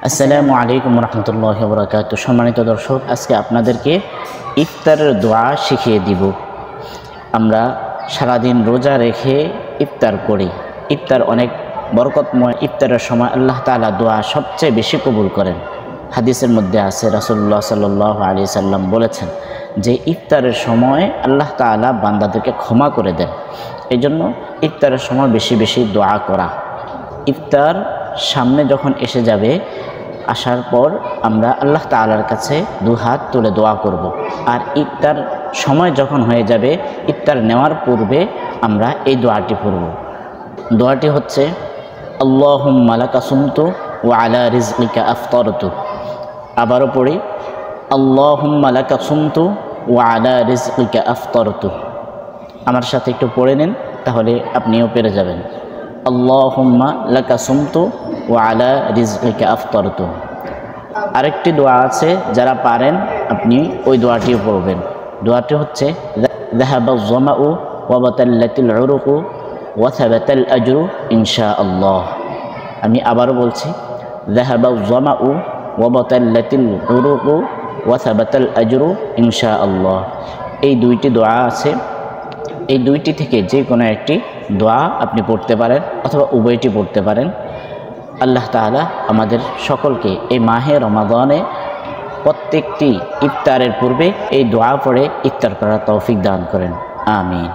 আসসালামু আলাইকুম রহমতুল্লাহি ওয়া বারাকাতুহু। সম্মানিত দর্শক, আজকে আপনাদেরকে ইফতারের দোয়া শিখিয়ে দিব। আমরা সারাদিন রোজা রেখে ইফতার করি। ইফতার অনেক বরকতময়। ইফতারের সময় আল্লাহ তাআলা দোয়া সবচেয়ে বেশি কবুল করেন। হাদিসের মধ্যে আছে, রাসূলুল্লাহ সাল্লাল্লাহু আলাইহি সাল্লাম বলেছেন যে ইফতারের সময় আল্লাহ তাআলা বান্দাদেরকে ক্ষমা করে দেন। এই জন্য ইফতারের সময় বেশি বেশি দোয়া করা। ইফতার সামনে যখন এসে যাবে, আসার পর আমরা আল্লাহ তাআলার কাছে দুহাত তুলে দোয়া করব। আর ইফতার সময় যখন হয়ে যাবে, ইফতার নেওয়ার পূর্বে আমরা এই দোয়াটি পড়ব। দোয়াটি হচ্ছে, আল্লাহুম্মা লাকা সুমতু ওয়া আলা রিজকিকা আফতারতু। আবারও পড়ি, আল্লাহুম্মা লাকা সুমতু ওয়া আলা রিজকিকা আফতারতু। আমার সাথে একটু পড়ে নিন, তাহলে আপনিও পেরে যাবেন। আল্লাহুম্মা লাকা সুমতু ওয়া আলা রিজকিকা আফতারতু। আরেকটি দোয়া আছে, যারা পারেন আপনি ওই দোয়াটিও পড়বেন। দোয়াটি হচ্ছে, যাহাবাজ যামাউ ওয়া বাতাল্লাতিল উরুকু ওয়া সাবাতাল আজরু ইনশাআল্লাহ। আমি আবারও বলছি, যাহাবাজ যামাউ ওয়া বাতাল্লাতিল উরুকু ওয়া সাবাতাল আজরু ইনশাআল্লাহ। এই দুইটি দোয়া আছে। এই দুইটি থেকে যে কোনো একটি দোয়া আপনি পড়তে পারেন, অথবা উভয়টি পড়তে পারেন। আল্লাহ তাআলা আমাদের সকলকে এই মাহে রমাদানে প্রত্যেকটি ইফতারের পূর্বে এই দোয়া পড়ে ইফতার করার তৌফিক দান করেন। আমিন।